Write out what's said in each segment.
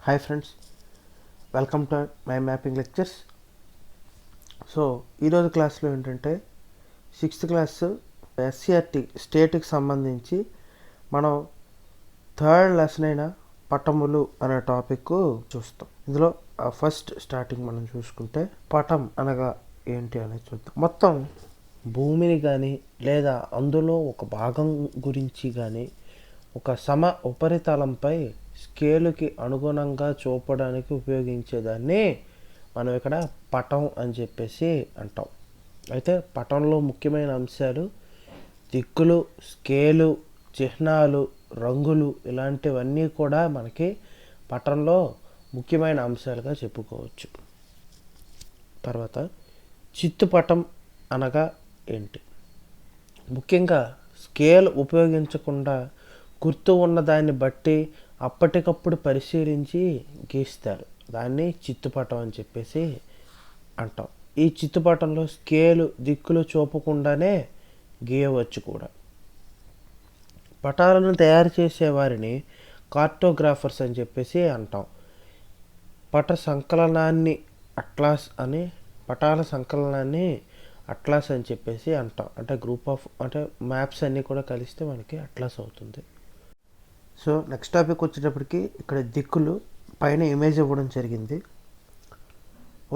Hi friends, welcome to my mapping lectures. So ఈరోజు క్లాస్లో ఏంటంటే సిక్స్త్ క్లాస్ ఎస్సీఆర్టీ స్టేట్కి సంబంధించి మనం థర్డ్ లెసన్ అయిన పటములు అనే టాపిక్ చూస్తాం. ఇందులో ఫస్ట్ స్టార్టింగ్ మనం చూసుకుంటే పటం అనగా ఏంటి అనేది చూద్దాం. మొత్తం భూమిని కానీ లేదా అందులో ఒక భాగం గురించి కానీ ఒక సమ ఉపరితలంపై స్కేలుకి అనుగుణంగా చూపడానికి ఉపయోగించేదాన్ని మనం ఇక్కడ పటం అని చెప్పేసి అంటాం. అయితే పటంలో ముఖ్యమైన అంశాలు దిక్కులు, స్కేలు, చిహ్నాలు, రంగులు ఇలాంటివన్నీ కూడా మనకి పటంలో ముఖ్యమైన అంశాలుగా చెప్పుకోవచ్చు. తర్వాత చిత్తుపటం అనగా ఏంటి? ముఖ్యంగా స్కేల్ ఉపయోగించకుండా గుర్తు ఉన్నదాన్ని బట్టి అప్పటికప్పుడు పరిశీలించి గీస్తారు. దాన్ని చిత్తుపటం అని చెప్పేసి అంటాం. ఈ చిత్తుపటంలో స్కేలు దిక్కులు చూపకుండానే గీయవచ్చు కూడా. పటాలను తయారు చేసే వారిని కార్టోగ్రాఫర్స్ అని చెప్పేసి అంటాం. పటాల సంకలనాన్ని అట్లాస్ అని చెప్పేసి అంటాం. అంటే గ్రూప్ ఆఫ్ మ్యాప్స్ అన్నీ కూడా కలిస్తే మనకి అట్లాస్ అవుతుంది. సో నెక్స్ట్ టాపిక్ వచ్చేటప్పటికి ఇక్కడ దిక్కులు పైన ఇమేజ్ ఇవ్వడం జరిగింది.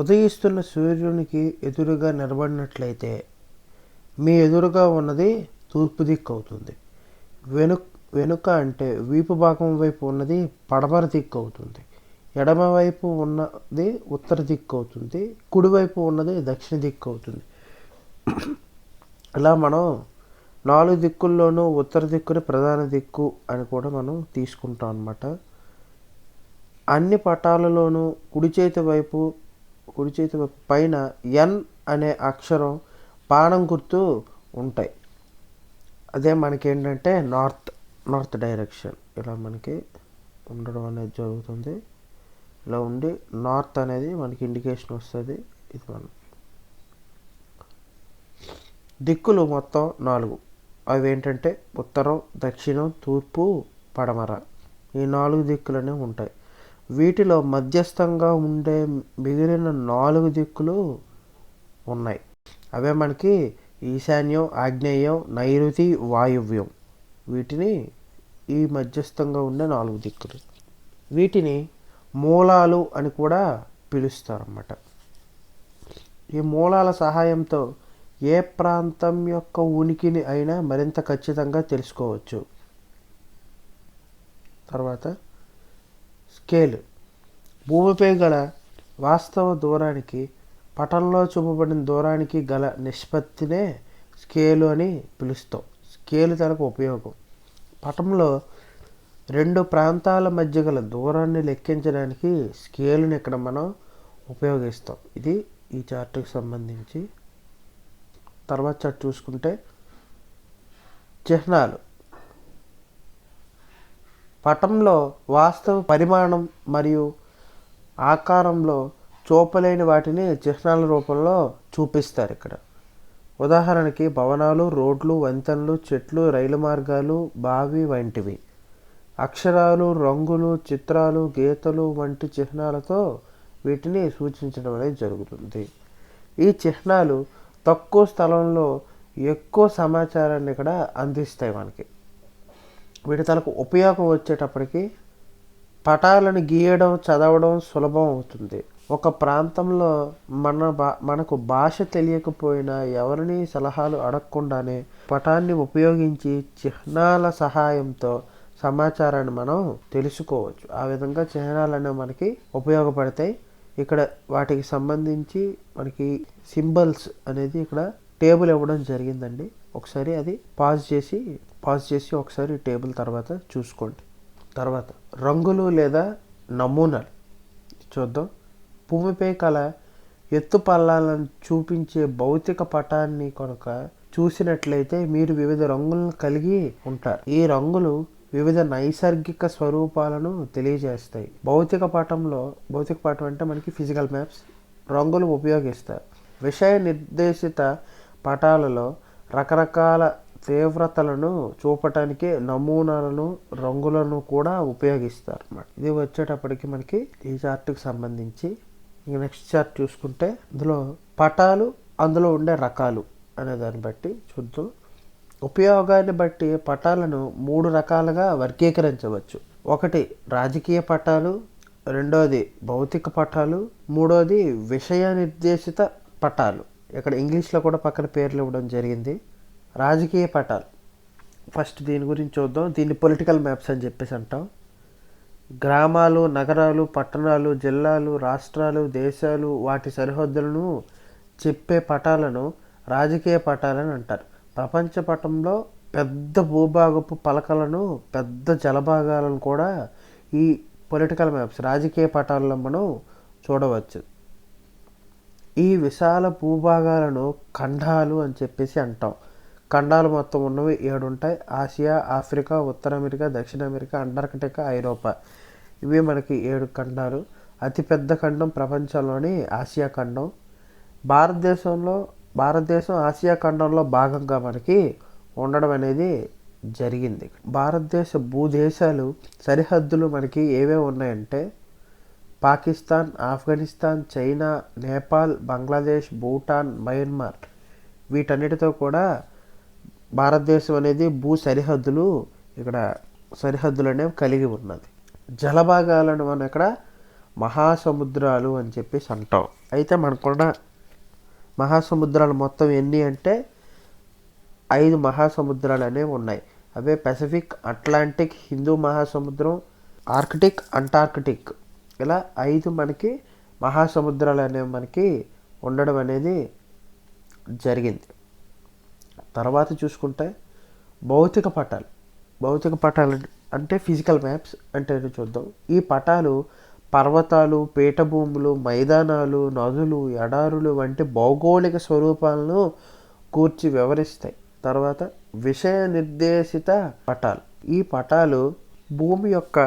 ఉదయిస్తున్న సూర్యునికి ఎదురుగా నిలబడినట్లయితే మీ ఎదురుగా ఉన్నది తూర్పు దిక్కు అవుతుంది. వెనుక అంటే వీపు భాగం వైపు ఉన్నది పడమర దిక్కు అవుతుంది. ఎడమవైపు ఉన్నది ఉత్తర దిక్కు అవుతుంది. కుడివైపు ఉన్నది దక్షిణ దిక్కు అవుతుంది. ఇలా మనం 4 దిక్కుల్లోనూ ఉత్తర దిక్కుని ప్రధాన దిక్కు అని కూడా మనం తీసుకుంటాం అన్నమాట. అన్ని పటాలలోనూ కుడి చేతి వైపు పైన ఎన్ అనే అక్షరం బాణం గుర్తు ఉంటాయి. అదే మనకి ఏంటంటే నార్త్ డైరెక్షన్ ఇలా మనకి ఉండడం అనేది జరుగుతుంది. ఇలా ఉండి నార్త్ అనేది మనకి ఇండికేషన్ వస్తుంది. ఇది మనం దిక్కులు మొత్తం 4. అవి ఏంటంటే ఉత్తరం, దక్షిణం, తూర్పు, పడమర. ఈ 4 దిక్కులనే ఉంటాయి. వీటిలో మధ్యస్థంగా ఉండే మిగిలిన 4 దిక్కులు ఉన్నాయి. అవే మనకి ఈశాన్యం, ఆగ్నేయం, నైరుతి, వాయువ్యం. వీటిని ఈ మధ్యస్థంగా ఉండే 4 దిక్కులు. వీటిని మూలాలు అని కూడా పిలుస్తారన్నమాట. ఈ మూలాల సహాయంతో ఏ ప్రాంతం యొక్క ఉనికిని అయినా మరింత ఖచ్చితంగా తెలుసుకోవచ్చు. తర్వాత స్కేలు భూమిపై గల వాస్తవ దూరానికి పటంలో చూపబడిన దూరానికి గల నిష్పత్తినే స్కేలు అని పిలుస్తాం. స్కేలు తనకు ఉపయోగం. పటంలో 2 ప్రాంతాల మధ్య గల దూరాన్ని లెక్కించడానికి స్కేలుని ఇక్కడ మనం ఉపయోగిస్తాం. ఇది ఈ చార్ట్కి సంబంధించి. తర్వాత చార్ట్ చూసుకుంటే చిహ్నాలు పటంలో వాస్తవ పరిమాణం మరియు ఆకారంలో చూపలేని వాటిని చిహ్నాల రూపంలో చూపిస్తారు ఇక్కడ. ఉదాహరణకి భవనాలు, రోడ్లు, వంతెనలు, చెట్లు, రైలు మార్గాలు, బావి వంటివి. అక్షరాలు, రంగులు, చిత్రాలు, గీతలు వంటి చిహ్నాలతో వీటిని సూచించడం అనేది జరుగుతుంది. ఈ చిహ్నాలు తక్కువ స్థలంలో ఎక్కువ సమాచారాన్ని ఇక్కడ అందిస్తాయి మనకి. వీటి తనకు ఉపయోగం వచ్చేటప్పటికి పటాలను గీయడం, చదవడం సులభం అవుతుంది. ఒక ప్రాంతంలో మనకు భాష తెలియకపోయినా ఎవరిని సలహాలు అడగకుండానే పటాన్ని ఉపయోగించి చిహ్నాల సహాయంతో సమాచారాన్ని మనం తెలుసుకోవచ్చు. ఆ విధంగా చిహ్నాలు అనేవి మనకి ఉపయోగపడతాయి. ఇక్కడ వాటికి సంబంధించి మనకి సింబల్స్ అనేది ఇక్కడ టేబుల్ ఇవ్వడం జరిగిందండి. ఒకసారి అది పాజ్ చేసి ఒకసారి టేబుల్ తర్వాత చూసుకోండి. తర్వాత రంగులు లేదా నమూనాలు చూద్దాం. భూమిపై కల ఎత్తు పల్లాలను చూపించే భౌతిక పటాన్ని కనుక చూసినట్లయితే మీరు వివిధ రంగులను కలిగి ఉంటారు. ఈ రంగులు వివిధ నైసర్గిక స్వరూపాలను తెలియజేస్తాయి. భౌతిక పటం అంటే మనకి ఫిజికల్ మ్యాప్స్ రంగులు ఉపయోగిస్తారు. విషయ నిర్దేశిత పటాలలో రకరకాల తీవ్రతలను చూపటానికి నమూనాలను, రంగులను కూడా ఉపయోగిస్తారు అన్నమాట. ఇది వచ్చేటప్పటికి మనకి ఈ చార్ట్కి సంబంధించి. ఇంక నెక్స్ట్ చార్ట్ చూసుకుంటే ఇందులో పటాలు, అందులో ఉండే రకాలు అనే దాన్ని బట్టి చూద్దాం. ఉపయోగాన్ని బట్టి పటాలను 3 రకాలుగా వర్గీకరించవచ్చు. ఒకటి రాజకీయ పటాలు, రెండోది భౌతిక పటాలు, మూడోది విషయ నిర్దేశిత పటాలు. ఇక్కడ ఇంగ్లీష్లో కూడా పక్కన పేర్లు ఇవ్వడం జరిగింది. రాజకీయ పటాలు ఫస్ట్ దీని గురించి చూద్దాం. దీన్ని పొలిటికల్ మ్యాప్స్ అని చెప్పేసి అంటాం. గ్రామాలు, నగరాలు, పట్టణాలు, జిల్లాలు, రాష్ట్రాలు, దేశాలు, వాటి సరిహద్దులను చెప్పే పటాలను రాజకీయ పటాలని అంటారు. ప్రపంచ పటంలో పెద్ద భూభాగపు పలకలను, పెద్ద జలభాగాలను కూడా ఈ పొలిటికల్ మ్యాప్స్, రాజకీయ పటాలలో మనం చూడవచ్చు. ఈ విశాల భూభాగాలను ఖండాలు అని చెప్పేసి అంటాం. ఖండాలు మొత్తం ఉన్నవి 7 ఉంటాయి. ఆసియా, ఆఫ్రికా, ఉత్తర అమెరికా, దక్షిణ అమెరికా, అంటార్కిటికా, ఐరోపా. ఇవి మనకి 7 ఖండాలు. అతిపెద్ద ఖండం ప్రపంచంలోని ఆసియా ఖండం. భారతదేశం ఆసియా ఖండంలో భాగంగా మనకి ఉండడం అనేది జరిగింది. భారతదేశ భూదేశాలు సరిహద్దులు మనకి ఏవేవి ఉన్నాయంటే పాకిస్తాన్, ఆఫ్ఘనిస్తాన్, చైనా, నేపాల్, బంగ్లాదేశ్, భూటాన్, మయన్మార్. వీటన్నిటితో కూడా భారతదేశం అనేది సరిహద్దులు అనేవి కలిగి ఉన్నది. జలభాగాలను మనం ఇక్కడ మహాసముద్రాలు అని చెప్పేసి అంటాం. అయితే మనకున్న మహాసముద్రాలు మొత్తం ఎన్ని అంటే 5 మహాసముద్రాలు అనేవి ఉన్నాయి. అవే పసిఫిక్, అట్లాంటిక్, హిందూ మహాసముద్రం, ఆర్కిటిక్, అంటార్కిటిక్. ఇలా 5 మనకి మహాసముద్రాలు అనేవి మనకి ఉండడం అనేది జరిగింది. తర్వాత చూసుకుంటే భౌతిక పటాలు అంటే ఫిజికల్ మ్యాప్స్ అంటే చూద్దాం. ఈ పటాలు పర్వతాలు, పీఠభూములు, మైదానాలు, నదులు, ఎడారులు వంటి భౌగోళిక స్వరూపాలను కూర్చి వివరిస్తాయి. తర్వాత విషయ నిర్దేశిత పటాలు. ఈ పటాలు భూమి యొక్క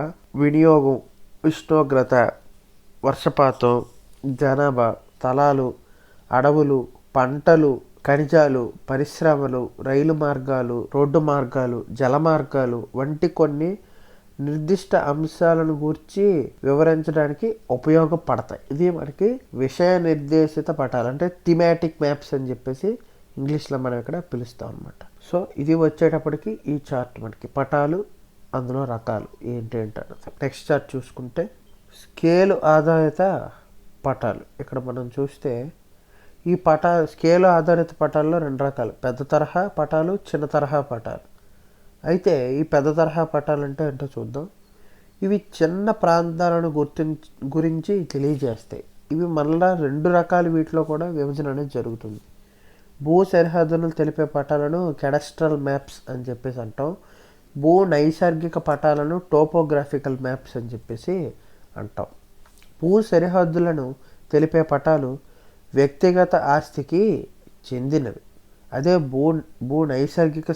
వినియోగం, ఉష్ణోగ్రత, వర్షపాతం, జనాభా, స్థలాలు, అడవులు, పంటలు, ఖనిజాలు, పరిశ్రమలు, రైలు మార్గాలు, రోడ్డు మార్గాలు, జల మార్గాలు వంటి కొన్ని నిర్దిష్ట అంశాలను గూర్చి వివరించడానికి ఉపయోగపడతాయి. ఇది మనకి విషయ నిర్దేశిత పటాలు అంటే థీమాటిక్ మ్యాప్స్ అని చెప్పేసి ఇంగ్లీష్లో మనం ఇక్కడ పిలుస్తాం అనమాట. సో ఇది వచ్చేటప్పటికి ఈ చార్ట్ మనకి పటాలు, అందులో రకాలు ఏంటంటే. నెక్స్ట్ చార్ట్ చూసుకుంటే స్కేలు ఆధారిత పటాలు. ఇక్కడ మనం చూస్తే ఈ స్కేలు ఆధారిత పటాల్లో 2 రకాలు, పెద్ద తరహా పటాలు, చిన్న తరహా పటాలు. అయితే ఈ పెద్ద తరహా పటాలు అంటే ఏంటో చూద్దాం. ఇవి చిన్న ప్రాంతాలను గురించి తెలియజేస్తాయి. ఇవి మళ్ళా 2 రకాలు, వీటిలో కూడా విభజన అనేది జరుగుతుంది. సరిహద్దులను తెలిపే పటాలను కెడస్ట్రల్ మ్యాప్స్ అని చెప్పేసి అంటాం. నైసర్గిక పటాలను టోపోగ్రాఫికల్ మ్యాప్స్ అని చెప్పేసి అంటాం. సరిహద్దులను తెలిపే పటాలు వ్యక్తిగత ఆస్తికి చెందినవి. అదే నైసర్గిక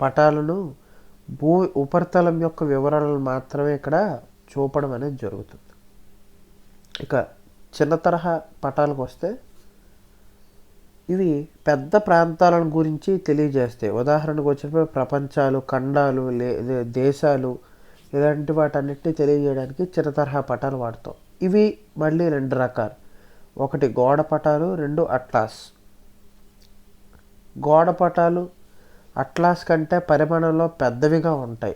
పటాలను ఉపరితలం యొక్క వివరాలను మాత్రమే ఇక్కడ చూపడం అనేది జరుగుతుంది. ఇక చిన్న తరహా పటాలకు వస్తే ఇవి పెద్ద ప్రాంతాలను గురించి తెలియజేస్తాయి. ఉదాహరణకు వచ్చినప్పుడు ప్రపంచాలు, ఖండాలు, దేశాలు ఇలాంటి వాటన్నిటిని తెలియజేయడానికి చిన్న తరహా పటాలు వాడతాం. ఇవి మళ్ళీ 2 రకాలు. ఒకటి గోడ పటాలు, 2 అట్లాస్. గోడ పటాలు అట్లాస్ కంటే పరిమాణంలో పెద్దవిగా ఉంటాయి.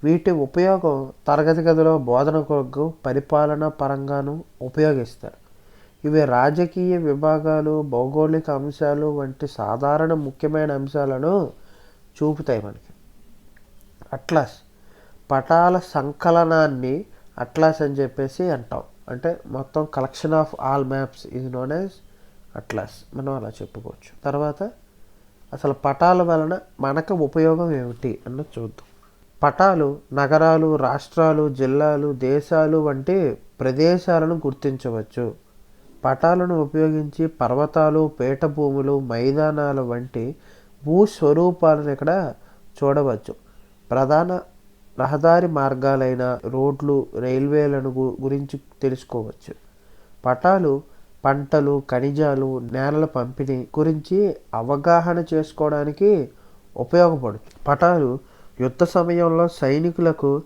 వీటి ఉపయోగం తరగతి గదిలో బోధన కొరకు, పరిపాలన పరంగాను ఉపయోగిస్తారు. ఇవి రాజకీయ విభాగాలు, భౌగోళిక అంశాలు వంటి సాధారణ ముఖ్యమైన అంశాలను చూపుతాయి మనకి. అట్లాస్ పటాల సంకలనాన్ని అట్లాస్ అని చెప్పేసి అంటాం. అంటే మొత్తం collection of all maps is known as atlas, మనం అలా చెప్పుకోవచ్చు. తర్వాత అసలు పటాల వలన మనకు ఉపయోగం ఏమిటి అన్నది చూద్దాం. పటాలు నగరాలు, రాష్ట్రాలు, జిల్లాలు, దేశాలు వంటి ప్రదేశాలను గుర్తించవచ్చు. పటాలను ఉపయోగించి పర్వతాలు, పీఠభూములు, మైదానాలు వంటి భూస్వరూపాలను ఇక్కడ చూడవచ్చు. ప్రధాన రహదారి మార్గాలైన రోడ్లు, రైల్వేలను గురించి తెలుసుకోవచ్చు. పటాలు పంటలు, ఖనిజాలు, నేలల పంపిణీ గురించి అవగాహన చేసుకోవడానికి ఉపయోగపడుతుంది. పటాలు యుద్ధ సమయంలో సైనికులకు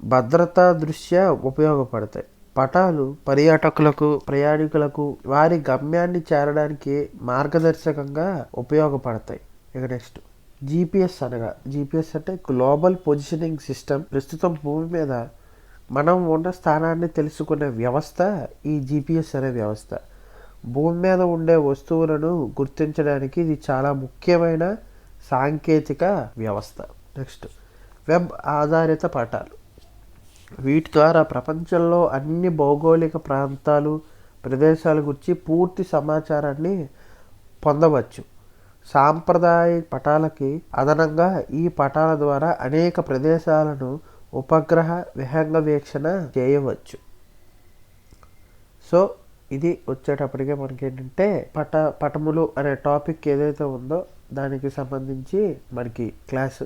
భద్రతా దృష్ట్యా ఉపయోగపడతాయి. పటాలు పర్యాటకులకు, ప్రయాణికులకు వారి గమ్యాన్ని చేరడానికి మార్గదర్శకంగా ఉపయోగపడతాయి. ఇక నెక్స్ట్ జీపీఎస్ అనగా, జీపీఎస్ అంటే గ్లోబల్ పొజిషనింగ్ సిస్టమ్. ప్రస్తుతం భూమి మీద మనం ఉన్న స్థానాన్ని తెలుసుకునే వ్యవస్థ ఈ జీపీఎస్ అనే వ్యవస్థ. భూమి మీద ఉండే వస్తువులను గుర్తించడానికి ఇది చాలా ముఖ్యమైన సాంకేతిక వ్యవస్థ. నెక్స్ట్ వెబ్ ఆధారిత పటాలు. వీటి ద్వారా ప్రపంచంలో అన్ని భౌగోళిక ప్రాంతాలు, ప్రదేశాల గురించి పూర్తి సమాచారాన్ని పొందవచ్చు. సాంప్రదాయ పటాలకి అదనంగా ఈ పటాల ద్వారా అనేక ప్రదేశాలను ఉపగ్రహ విహంగ వీక్షణ చేయవచ్చు. సో ఇది వచ్చేటప్పటికే మనకి ఏంటంటే పటములు అనే టాపిక్ ఏదైతే ఉందో దానికి సంబంధించి మనకి క్లాసు